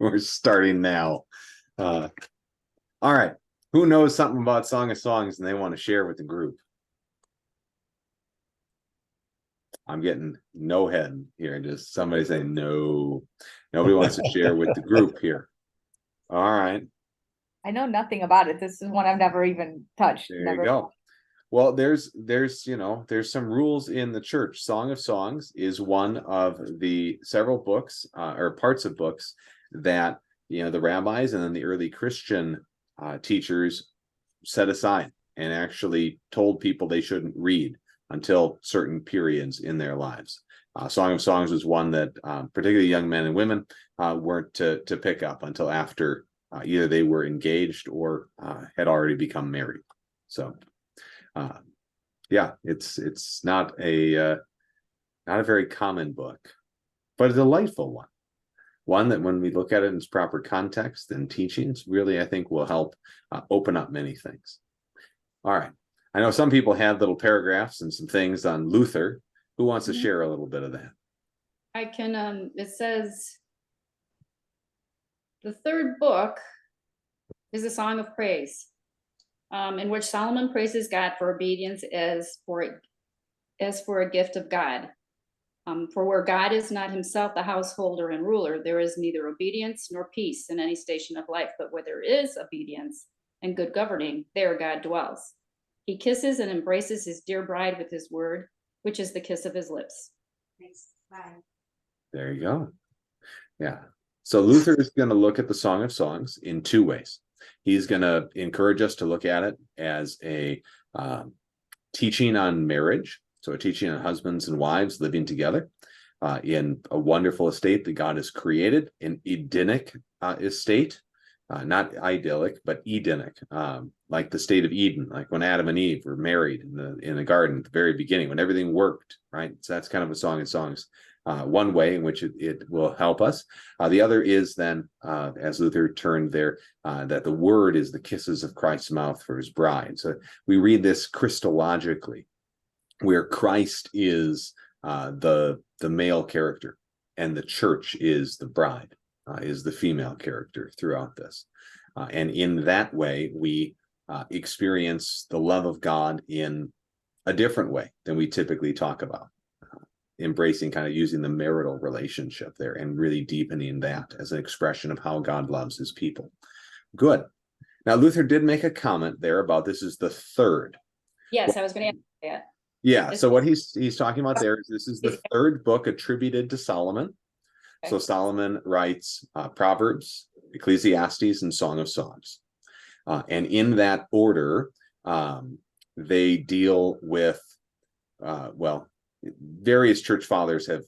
We're starting now. All right. Who knows something about Song of Songs and they want to share with the group? I'm getting no head here. Just somebody saying no. Nobody wants to share with the group here. All right. I know nothing about it. This is one I've never even touched. There you go. Well, there's some rules in the church. Song of Songs is one of the several books or parts of books that the rabbis and then the early Christian teachers set aside and actually told people they shouldn't read until certain periods in their lives. Song of Songs was one that particularly young men and women weren't to pick up until after either they were engaged or had already become married. So yeah, it's not a very common book, but a delightful one that when we look at it in its proper context and teachings, really I think will help open up many things. All right, I know some people have little paragraphs and some things on Luther. Who wants to share a little bit of that? I can. It says the third book is a song of praise, in which Solomon praises God for obedience as for a gift of God. For where God is not himself the householder and ruler, there is neither obedience nor peace in any station of life. But where there is obedience and good governing, there God dwells. He kisses and embraces his dear bride with his word, which is the kiss of his lips. Thanks. Bye. There you go. Yeah. So Luther is going to look at the Song of Songs in two ways. He's going to encourage us to look at it as a teaching on marriage, so a teaching on husbands and wives living together in a wonderful estate that God has created, an Edenic estate, not idyllic, but Edenic, like the state of Eden, like when Adam and Eve were married in the garden at the very beginning, when everything worked, right? So that's kind of a Song of Songs. One way in which it will help us. The other is then, as Luther turned there, that the word is the kisses of Christ's mouth for his bride. So we read this Christologically, where Christ is the male character and the church is the bride, is the female character throughout this. And in that way, we experience the love of God in a different way than we typically talk about. Embracing, kind of using the marital relationship there and really deepening that as an expression of how God loves his people. Good. Now, Luther did make a comment there about this is the third. Yes, I was going to ask that. Yeah, so what he's talking about there is this is the third book attributed to Solomon. Okay. So Solomon writes Proverbs, Ecclesiastes, and Song of Songs. And in that order, they deal with, various church fathers have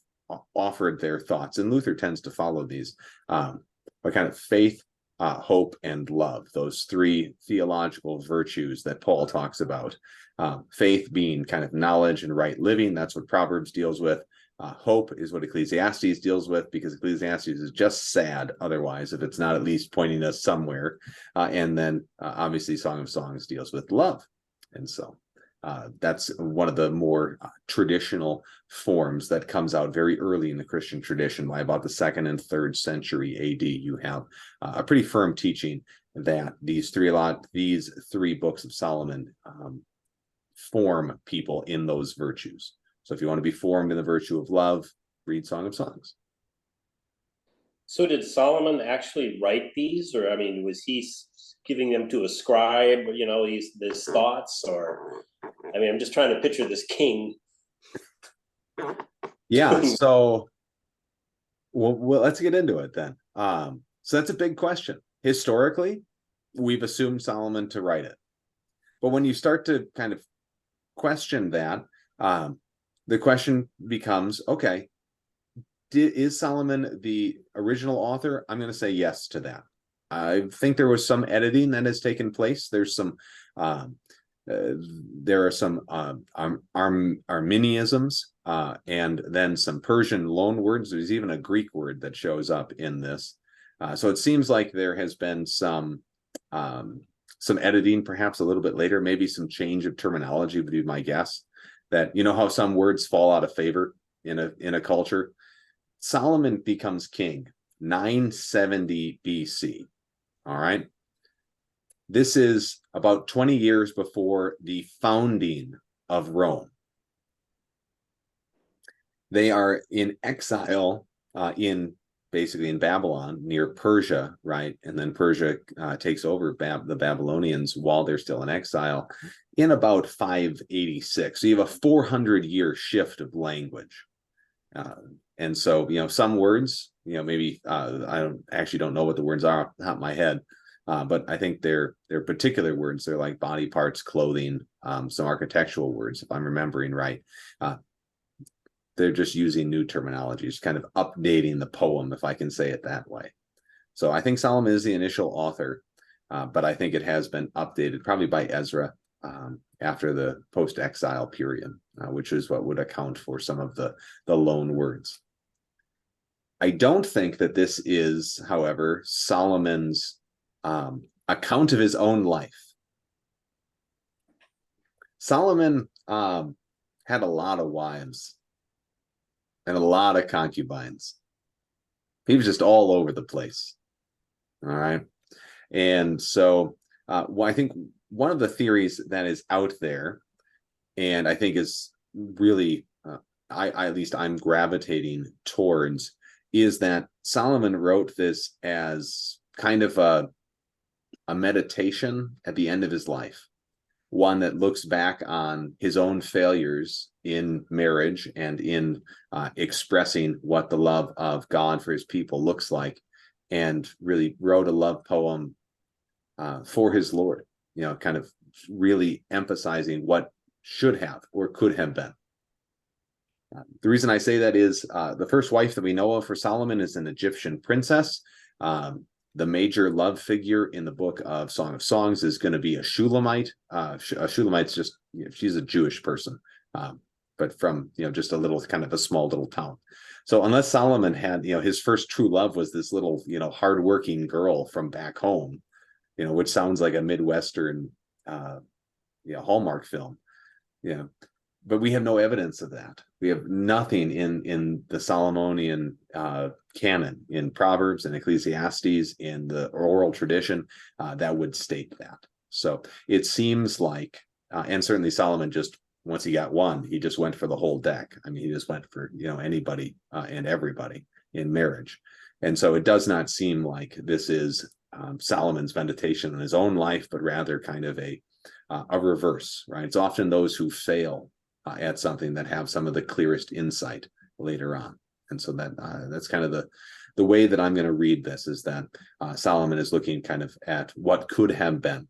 offered their thoughts, and Luther tends to follow these, but kind of faith, hope, and love, those three theological virtues that Paul talks about. Faith being kind of knowledge and right living, that's what Proverbs deals with. Hope is what Ecclesiastes deals with, because Ecclesiastes is just sad otherwise if it's not at least pointing us somewhere. And then obviously Song of Songs deals with love. And so that's one of the more traditional forms that comes out very early in the Christian tradition. By about the 2nd and 3rd century AD, you have a pretty firm teaching that these three books of Solomon form people in those virtues. So if you want to be formed in the virtue of love, read Song of Songs. So did Solomon actually write these, or I mean, was he giving them to a scribe, his thoughts, or I mean, I'm just trying to picture this king. Yeah, so well, let's get into it then. So that's a big question. Historically, we've assumed Solomon to write it. But when you start to kind of question that, the question becomes, okay, is Solomon the original author? I'm going to say yes to that. I think there was some editing that has taken place. There's some there are some Arminianisms and then some Persian loan words. There's even a Greek word that shows up in this. So it seems like there has been some editing, perhaps a little bit later, maybe some change of terminology would be my guess. That, how some words fall out of favor in a culture. Solomon becomes king 970 BC. All right. This is about 20 years before the founding of Rome. They are in exile basically in Babylon near Persia, right? And then Persia takes over the Babylonians while they're still in exile in about 586. So you have a 400-year shift of language. And so, some words, maybe I don't know what the words are off the top of my head, but I think they're particular words. They're like body parts, clothing, some architectural words, if I'm remembering right. They're just using new terminologies, kind of updating the poem, if I can say it that way. So I think Solomon is the initial author, but I think it has been updated probably by Ezra after the post-exile period, which is what would account for some of the loan words. I don't think that this is, however, Solomon's account of his own life. Solomon had a lot of wives and a lot of concubines. He was just all over the place. All right. And so I think one of the theories that is out there, and I think is really, at least I'm gravitating towards, is that Solomon wrote this as kind of a meditation at the end of his life. One that looks back on his own failures in marriage and in expressing what the love of God for his people looks like, and really wrote a love poem for his Lord, kind of really emphasizing what should have or could have been. The reason I say that is the first wife that we know of for Solomon is an Egyptian princess. The major love figure in the book of Song of Songs is going to be a Shulamite. A Shulamite's just, she's a Jewish person, but from, just a little kind of a small little town. So unless Solomon had, his first true love was this little, hardworking girl from back home, which sounds like a Midwestern, Hallmark film, but we have no evidence of that. We have nothing in the Solomonian canon, in Proverbs and Ecclesiastes, in the oral tradition that would state that. So it seems like, and certainly Solomon just, once he got one, he just went for the whole deck. I mean, he just went for, anybody and everybody in marriage. And so it does not seem like this is Solomon's meditation on his own life, but rather kind of a reverse, right? It's often those who fail at something that have some of the clearest insight later on. And so that's kind of the way that I'm going to read this, is that Solomon is looking kind of at what could have been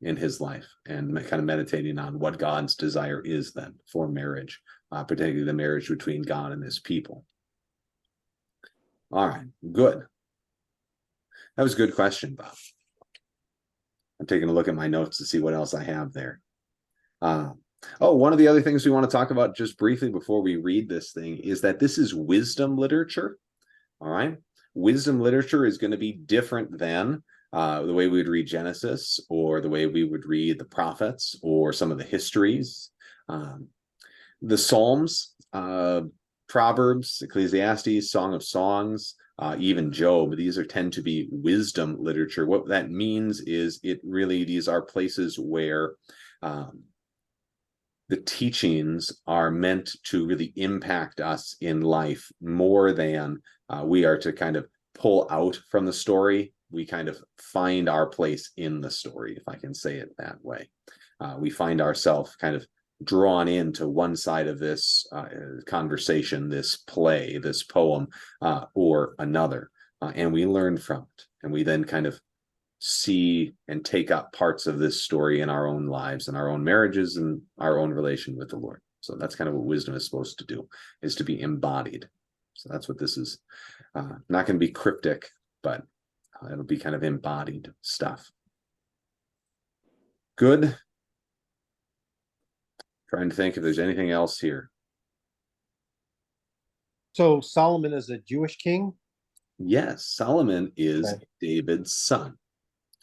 in his life and kind of meditating on what God's desire is then for marriage, particularly the marriage between God and his people. All right, good. That was a good question, Bob. I'm taking a look at my notes to see what else I have there. One of the other things we want to talk about just briefly before we read this thing is that this is wisdom literature. All right. Wisdom literature is going to be different than the way we would read Genesis, or the way we would read the prophets, or some of the histories. The Psalms, Proverbs, Ecclesiastes, Song of Songs, even Job, these tend to be wisdom literature. What that means is these are places where the teachings are meant to really impact us in life more than we are to kind of pull out from the story. We kind of find our place in the story, if I can say it that way. We find ourselves kind of drawn into one side of this conversation, this play, this poem, or another, and we learn from it. And we then kind of see and take up parts of this story in our own lives and our own marriages and our own relation with the Lord. So that's kind of what wisdom is supposed to do, is to be embodied. So that's what this is. Not going to be cryptic, but it'll be kind of embodied stuff. Good. Trying to think if there's anything else here. So Solomon is a Jewish king? Yes, Solomon is Okay. David's son.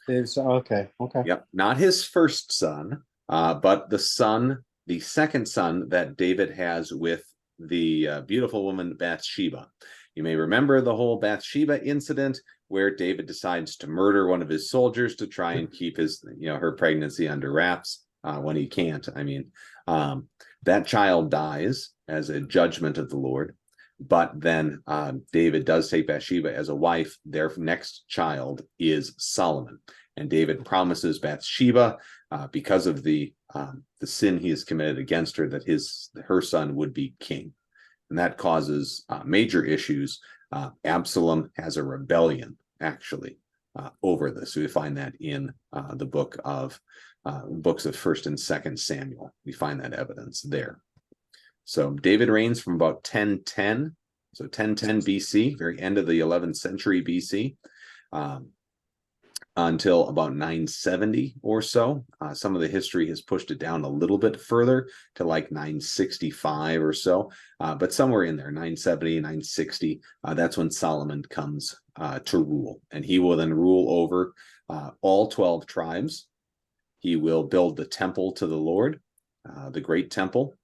Okay. Yep, not his first son, but the second son that David has with the beautiful woman Bathsheba. You may remember the whole Bathsheba incident where David decides to murder one of his soldiers to try and keep his, her pregnancy under wraps when he can't. I mean, that child dies as a judgment of the Lord. But then David does take Bathsheba as a wife. Their next child is Solomon. And David promises Bathsheba, because of the sin he has committed against her, that her son would be king. And that causes major issues. Absalom has a rebellion, actually, over this. So we find that in the books of 1st and 2nd Samuel. We find that evidence there. So David reigns from about 1010, so 1010 BC, very end of the 11th century BC, until about 970 or so. Some of the history has pushed it down a little bit further to like 965 or so, but somewhere in there, 970, 960, that's when Solomon comes to rule. And he will then rule over all 12 tribes. He will build the temple to the Lord, the great temple.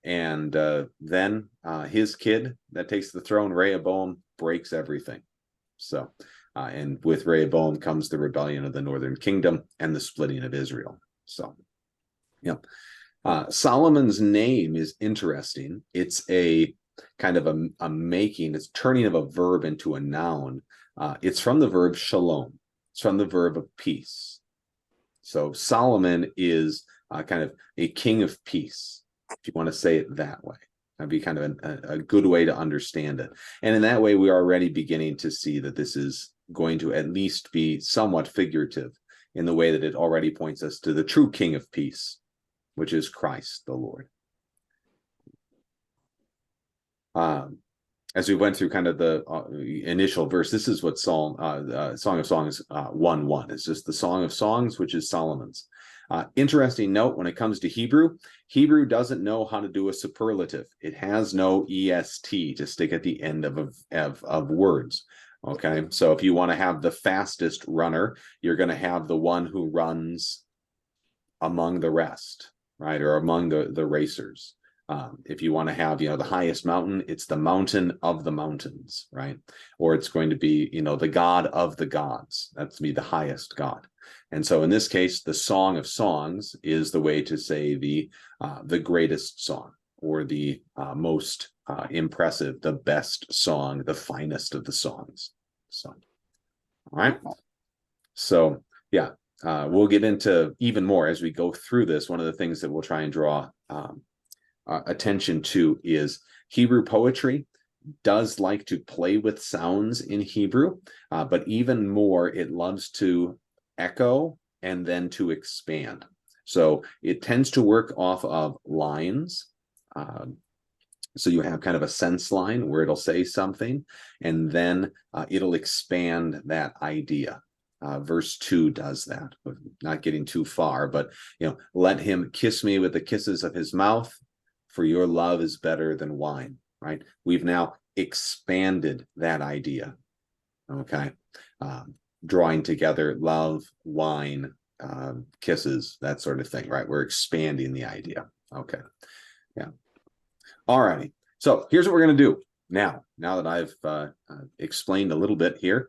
And then his kid that takes the throne, Rehoboam, breaks everything. So, and with Rehoboam comes the rebellion of the northern kingdom and the splitting of Israel. So, Solomon's name is interesting. It's a kind of a making, it's turning of a verb into a noun. It's from the verb shalom. It's from the verb of peace. So Solomon is kind of a king of peace, if you want to say it that way. That'd be kind of a good way to understand it. And in that way, we are already beginning to see that this is going to at least be somewhat figurative in the way that it already points us to the true king of peace, which is Christ the Lord. As we went through kind of the initial verse, this is what Song of Songs 1:1. It's just the Song of Songs, which is Solomon's. Interesting note when it comes to Hebrew doesn't know how to do a superlative. It has no est to stick at the end of words. Okay, so if you want to have the fastest runner, you're going to have the one who runs among the rest, right, or among the racers. If you want to have, the highest mountain, it's the mountain of the mountains, right? Or it's going to be, the God of the gods. That's to be the highest God. And so in this case, the Song of Songs is the way to say the greatest song, or the most impressive, the best song, the finest of the songs. So, all right. So yeah, we'll get into even more as we go through this. One of the things that we'll try and draw attention to is Hebrew poetry does like to play with sounds in Hebrew, but even more, it loves to echo and then to expand. So it tends to work off of lines. So you have kind of a sense line where it'll say something, and then it'll expand that idea. Verse 2 does that, not getting too far, but let him kiss me with the kisses of his mouth, for your love is better than wine, right? We've now expanded that idea, okay? Drawing together love, wine, kisses, that sort of thing, right? We're expanding the idea, okay? Yeah. All righty. So here's what we're going to do now that I've explained a little bit here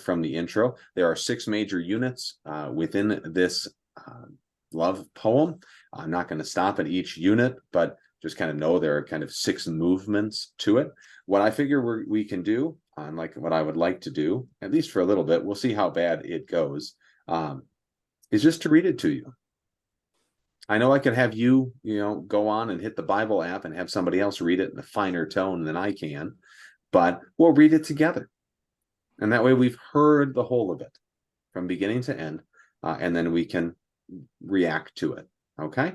from the intro. There are 6 major units within this love poem. I'm not going to stop at each unit, but just kind of know there are kind of 6 movements to it. What I figure we can do, and like what I would like to do, at least for a little bit, we'll see how bad it goes, is just to read it to you. I know I could have you, go on and hit the Bible app and have somebody else read it in a finer tone than I can, but we'll read it together. And that way we've heard the whole of it from beginning to end, and then we can react to it, okay?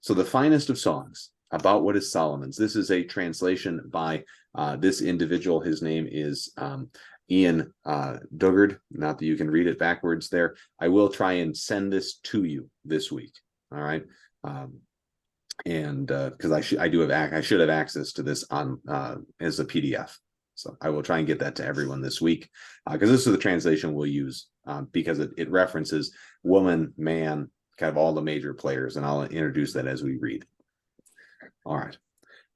So the finest of songs, about what is Solomon's. This is a translation by this individual. His name is Ian Duggard. Not that you can read it backwards there. I will try and send this to you this week. All right. And because I should have access to this on as a PDF. So I will try and get that to everyone this week, because this is the translation we'll use, because it references woman, man, kind of all the major players, and I'll introduce that as we read. All right.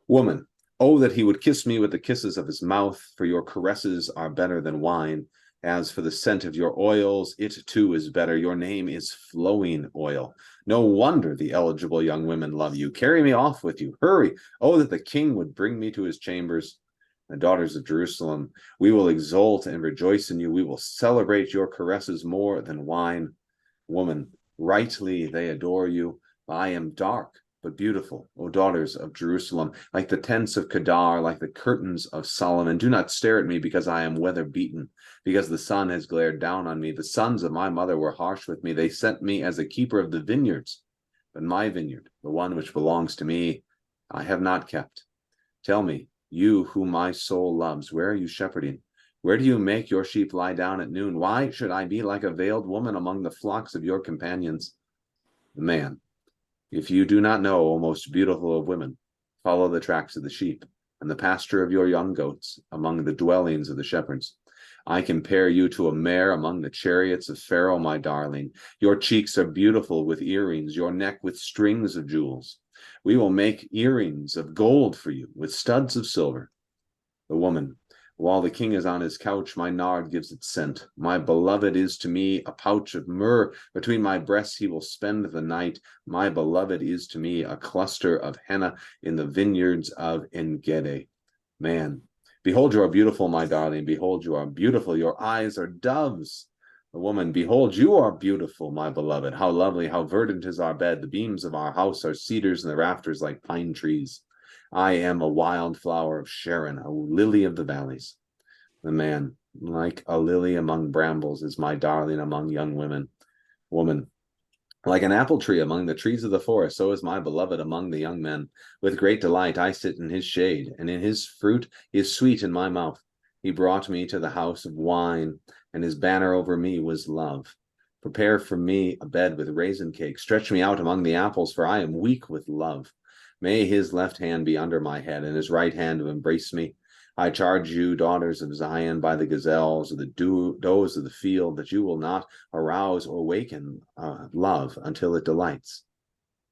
Woman, Oh, that he would kiss me with the kisses of his mouth, for your caresses are better than wine. As for the scent of your oils, it too is better. Your name is flowing oil. No wonder the eligible young women love you. Carry me off with you. Hurry. Oh, that the king would bring me to his chambers. The daughters of Jerusalem, we will exult and rejoice in you. We will celebrate your caresses more than wine. Woman, rightly they adore you. I am dark, but beautiful, O daughters of Jerusalem, like the tents of Kedar, like the curtains of Solomon. Do not stare at me because I am weather beaten, because the sun has glared down on me. The sons of my mother were harsh with me. They sent me as a keeper of the vineyards, but my vineyard, the one which belongs to me, I have not kept. Tell me, you whom my soul loves, where are you shepherding? Where do you make your sheep lie down at noon? Why should I be like a veiled woman among the flocks of your companions? The man, if you do not know, O most beautiful of women, follow the tracks of the sheep and the pasture of your young goats among the dwellings of the shepherds. I compare you to a mare among the chariots of Pharaoh, my darling. Your cheeks are beautiful with earrings, your neck with strings of jewels. We will make earrings of gold for you with studs of silver. The woman, while the king is on his couch, my nard gives its scent. My beloved is to me a pouch of myrrh. Between my breasts he will spend the night. My beloved is to me a cluster of henna in the vineyards of En-gedi. Man, behold, you are beautiful, my darling. Behold, you are beautiful. Your eyes are doves. The woman, behold, you are beautiful, my beloved. How lovely, how verdant is our bed. The beams of our house are cedars and the rafters like pine trees. I am a wild flower of Sharon, a lily of the valleys. The man, like a lily among brambles, is my darling among young women. Woman, like an apple tree among the trees of the forest, so is my beloved among the young men. With great delight I sit in his shade, and in his fruit is sweet in my mouth. He brought me to the house of wine, and his banner over me was love. Prepare for me a bed with raisin cake. Stretch me out among the apples, for I am weak with love. May his left hand be under my head, and his right hand embrace me. I charge you, daughters of Zion, by the gazelles or the does of the field, that you will not arouse or waken love until it delights.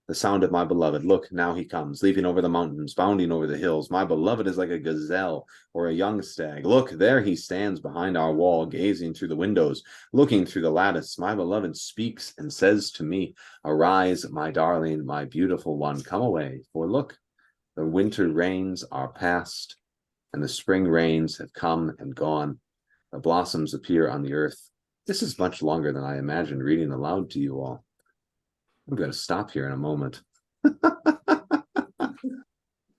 The sound of my beloved, look, now he comes, leaping over the mountains, bounding over the hills. My beloved is like a gazelle or a young stag. Look, there he stands behind our wall, gazing through the windows, looking through the lattice. My beloved speaks and says to me, arise, my darling, my beautiful one, come away. For look, the winter rains are past, and the spring rains have come and gone. The blossoms appear on the earth. This is much longer than I imagined reading aloud to you all. I'm going to stop here in a moment.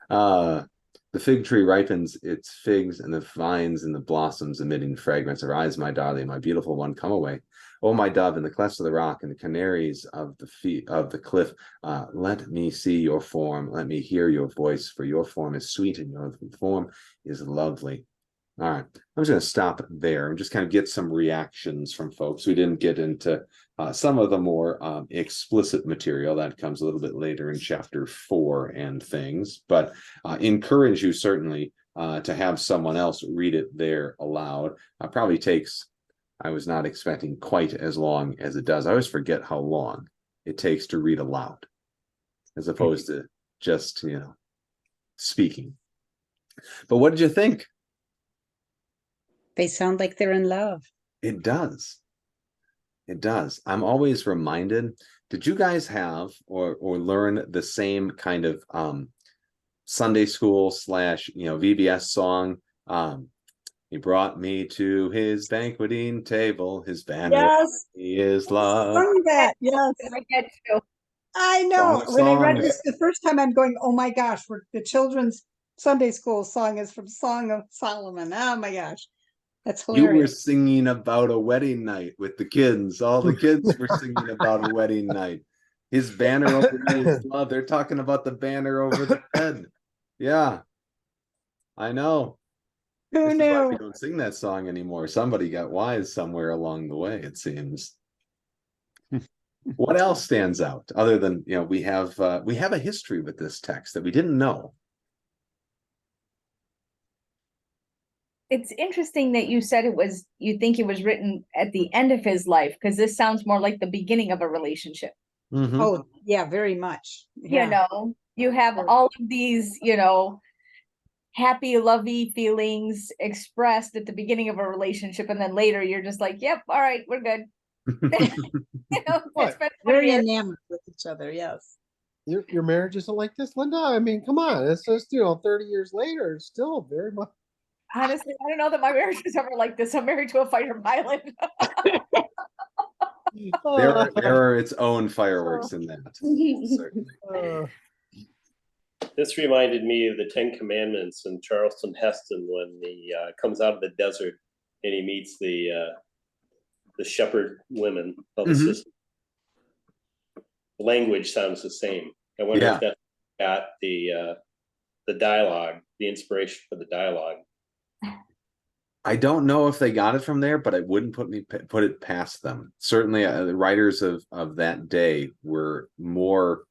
The fig tree ripens its figs, and the vines and the blossoms emitting fragrance. Arise, my darling, my beautiful one, come away. Oh, my dove, in the clefts of the rock and the canaries of the cliff, let me see your form. Let me hear your voice, for your form is sweet and your form is lovely. All right, I'm just going to stop there and just kind of get some reactions from folks. We didn't get into some of the more explicit material that comes a little bit later in chapter 4 and things, but encourage you certainly to have someone else read it there aloud. Probably takes, I was not expecting quite as long as it does. I always forget how long it takes to read aloud, as opposed to just, speaking. But what did you think? They sound like they're in love. It does. It does. I'm always reminded, did you guys have or learn the same kind of Sunday school / VBS song? He brought me to his banqueting table, his banner Yes, is love. sung that, yes. I get you. I know. Song of When I read Songs. this the first time, I'm going, oh my gosh, the children's Sunday school song is from Song of Solomon. Oh my gosh. That's You were hilarious. singing about a wedding night with the kids. All the kids were singing about a wedding night. His banner over me is love. They're talking about the banner over the bed. Yeah, I know. Who This is why we knew? don't sing that song anymore. Somebody got wise somewhere along the way, it seems. What else stands out other than, we have a history with this text that we didn't know. It's interesting that you said you think it was written at the end of his life, because this sounds more like the beginning of a relationship. Mhm. Oh, yeah, very much. Yeah. You have all of these, happy, lovey feelings expressed at the beginning of a relationship, and then later you're just like, yep, all right, we're good. You know, What? it's been 20 Very years. enamored with each other, yes. Your marriage isn't like this, Linda? I mean, come on. It's just, 30 years later, it's still very much. Honestly, I don't know that my marriage is ever like this. I'm married to a fighter pilot. There are its own fireworks in that. Certainly. This reminded me of the Ten Commandments and Charleston Heston when he comes out of the desert and he meets the shepherd women of the Mhm. system. The language sounds the same. I wonder Yeah. if that got the dialogue, the inspiration for the dialogue. I don't know if they got it from there, but I wouldn't put it past them. Certainly, the writers of that day were more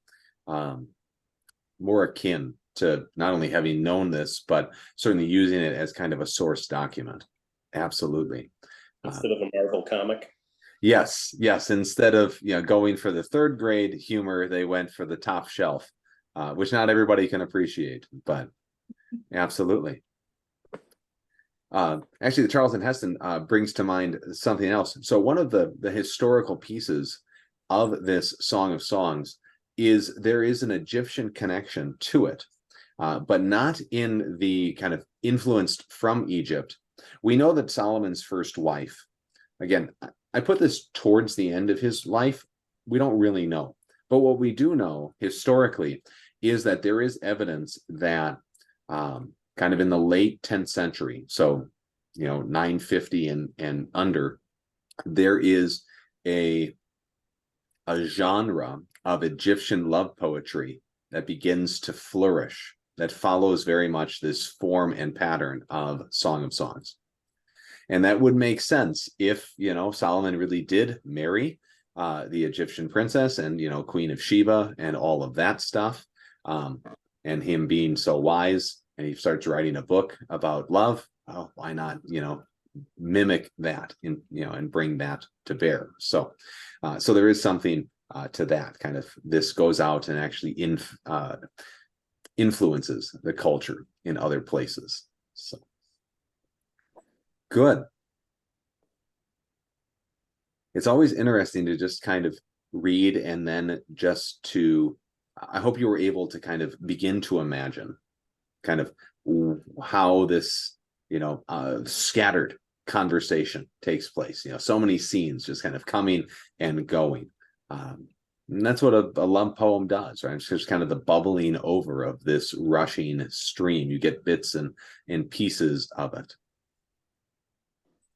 akin to not only having known this, but certainly using it as kind of a source document. Absolutely. Instead of a Marvel comic. Yes. Instead of going for the third grade humor, they went for the top shelf, which not everybody can appreciate, but absolutely. Actually, the Charlton Heston brings to mind something else. So one of the historical pieces of this Song of Songs is there is an Egyptian connection to it, but not in the kind of influenced from Egypt. We know that Solomon's first wife, again, I put this towards the end of his life. We don't really know, but what we do know historically is that there is evidence that kind of in the late 10th century, so 950 and under, there is a genre of Egyptian love poetry that begins to flourish, that follows very much this form and pattern of Song of Songs. And that would make sense if Solomon really did marry the Egyptian princess and Queen of Sheba and all of that stuff, and him being so wise, and he starts writing a book about love. Oh, why not mimic that and bring that to bear? So there is something to that kind of. This goes out and actually influences the culture in other places. So good. It's always interesting to just kind of read and then just to. I hope you were able to kind of begin to imagine kind of how this scattered conversation takes place. So many scenes just kind of coming and going, and that's what a love poem does, right? It's just kind of the bubbling over of this rushing stream. You get bits and pieces of it.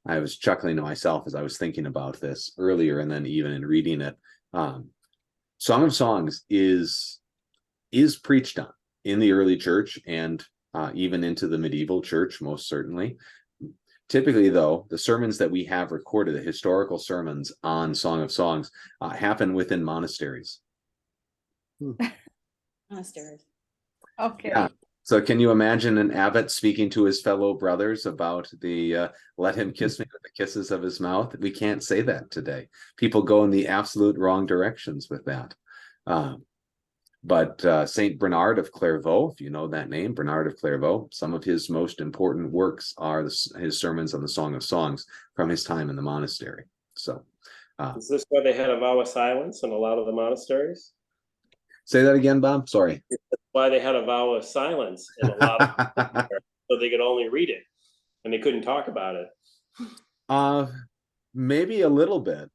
I was chuckling to myself as I was thinking about this earlier, and then even in reading it. Song of Songs is preached on in the early church and even into the medieval church, most certainly. Typically, though, the sermons that we have recorded, the historical sermons on Song of Songs, happen within monasteries. Monasteries. Okay. Yeah. So can you imagine an abbot speaking to his fellow brothers about the let him kiss me with the kisses of his mouth? We can't say that today. People go in the absolute wrong directions with that. But Saint Bernard of Clairvaux, if you know that name, Bernard of Clairvaux, some of his most important works are his sermons on the Song of Songs from his time in the monastery. So Is this why they had a vow of silence in a lot of the monasteries? say that again, Bob. Sorry. Why they had a vow of silence in a lot of so they could only read it and they couldn't talk about it. Maybe a little bit.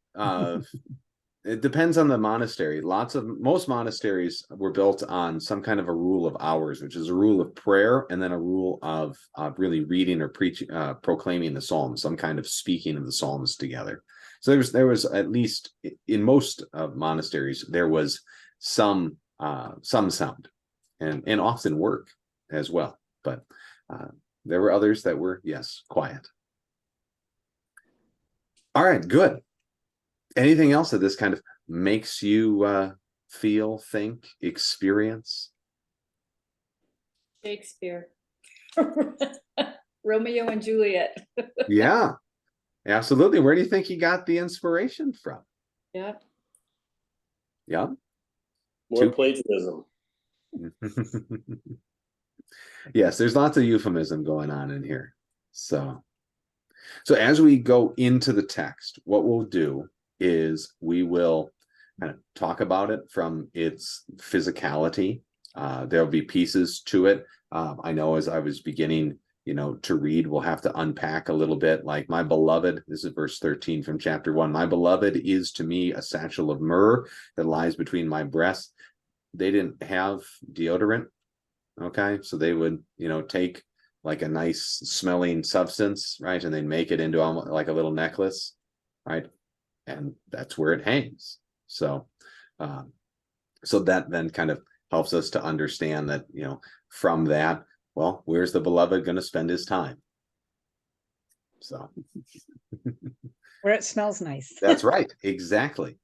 It depends on the monastery. Most monasteries were built on some kind of a rule of hours, which is a rule of prayer, and then a rule of really reading or preaching, proclaiming the Psalms, some kind of speaking of the Psalms together. So there was at least in most monasteries there was some sound and often work as well. But there were others that were, yes, quiet. All right, good. Anything else that this kind of makes you feel, think, experience? Shakespeare. Romeo and Juliet. Yeah, absolutely. Where do you think he got the inspiration from? Yep. Yeah. More plagiarism. Yes, there's lots of euphemism going on in here. So as we go into the text, what we'll do is we will kind of talk about it from its physicality. There'll be pieces to it. I know as I was beginning, to read, we'll have to unpack a little bit. Like, my beloved, this is verse 13 from chapter 1. My beloved is to me a satchel of myrrh that lies between my breasts. They didn't have deodorant. Okay, so they would, take like a nice smelling substance, right? And then make it into almost like a little necklace, right? And that's where it hangs. So that then kind of helps us to understand that, from that, well, where's the beloved going to spend his time? So Where it smells nice. that's right. Exactly.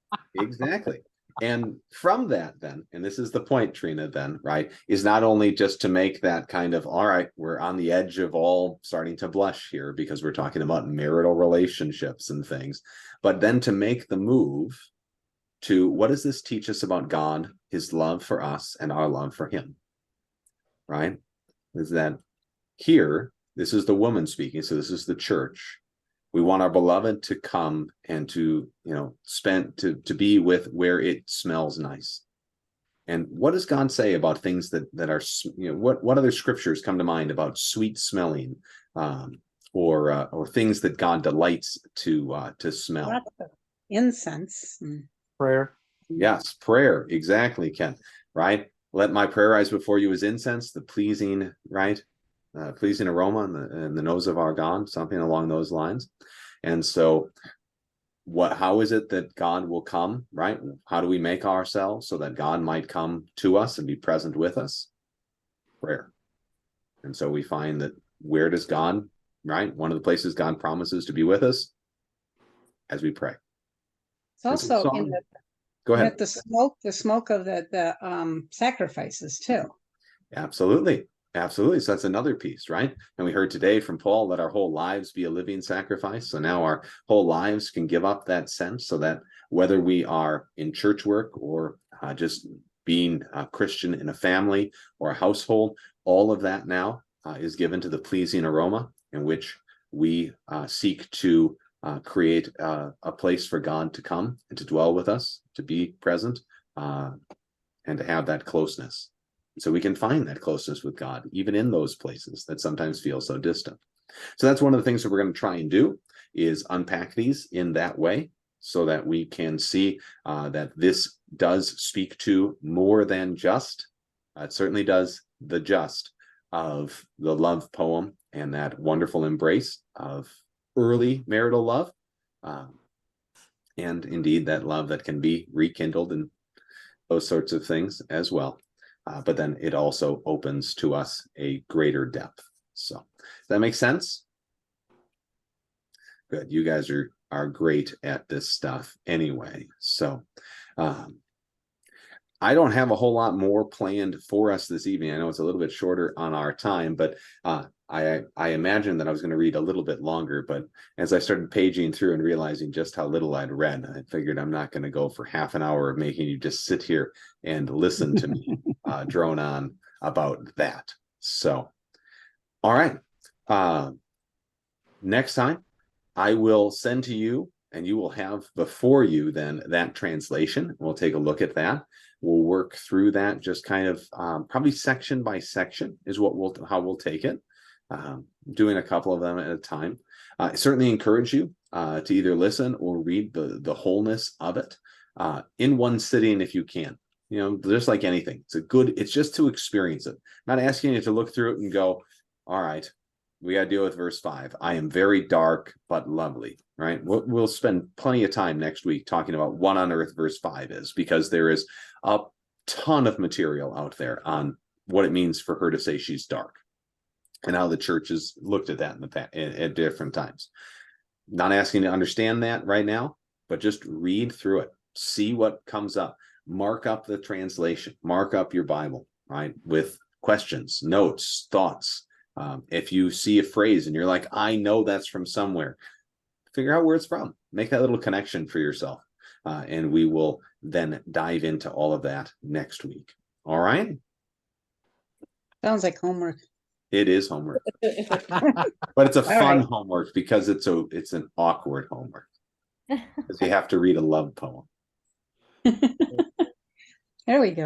And from that then, and this is the point, Trina, then, right, is not only just to make that kind of, all right, we're on the edge of all starting to blush here because we're talking about marital relationships and things, but then to make the move to, what does this teach us about God, his love for us and our love for him, right? Is that here, this is the woman speaking, so this is the church. We want our beloved to come and to, to be with where it smells nice. And what does God say about things that are, what other scriptures come to mind about sweet smelling, or things that God delights to smell? Lots of incense. Prayer. Yes, prayer, exactly, Ken. Right? Let my prayer rise before you as incense, the pleasing, right? Pleasing aroma in the nose of our God, something along those lines. And so how is it that God will come, right? How do we make ourselves so that God might come to us and be present with us? Prayer. And so we find that, where does God, right? One of the places God promises to be with us, as we pray. It's also in the, Go ahead. the smoke of the sacrifices too. Absolutely. So that's another piece, right? And we heard today from Paul, let our whole lives be a living sacrifice. So now our whole lives can give up that sense, so that whether we are in church work or just being a Christian in a family or a household, all of that now is given to the pleasing aroma, in which we seek to create a place for God to come and to dwell with us, to be present, and to have that closeness. So we can find that closeness with God, even in those places that sometimes feel so distant. So that's one of the things that we're going to try and do, is unpack these in that way, so that we can see that this does speak to more than just, it certainly does, the just of the love poem and that wonderful embrace of early marital love, and indeed that love that can be rekindled and those sorts of things as well. But then it also opens to us a greater depth. So does that make sense? Good. You guys are great at this stuff anyway. So I don't have a whole lot more planned for us this evening. I know it's a little bit shorter on our time, but I imagined that I was going to read a little bit longer, but as I started paging through and realizing just how little I'd read, I figured I'm not going to go for half an hour of making you just sit here and listen to me drone on about that. So, all right. Next time I will send to you, and you will have before you then that translation. We'll take a look at that. We'll work through that, just kind of probably section by section is how we'll take it. Doing a couple of them at a time. I certainly encourage you to either listen or read the wholeness of it in one sitting if you can. Just like anything, it's just to experience it. I'm not asking you to look through it and go, all right, we got to deal with verse 5. I am very dark, but lovely, right? We'll spend plenty of time next week talking about what on earth verse 5 is, because there is a ton of material out there on what it means for her to say she's dark, and how the church has looked at that in the past at different times. Not asking to understand that right now, but just read through it, see what comes up, mark up the translation, mark up your Bible, right? With questions, notes, thoughts. If you see a phrase and you're like, I know that's from somewhere, figure out where it's from, make that little connection for yourself. And we will then dive into all of that next week. All right. Sounds like homework. It is homework, but it's a All fun right. homework because it's an awkward homework. Because you have to read a love poem. There we go.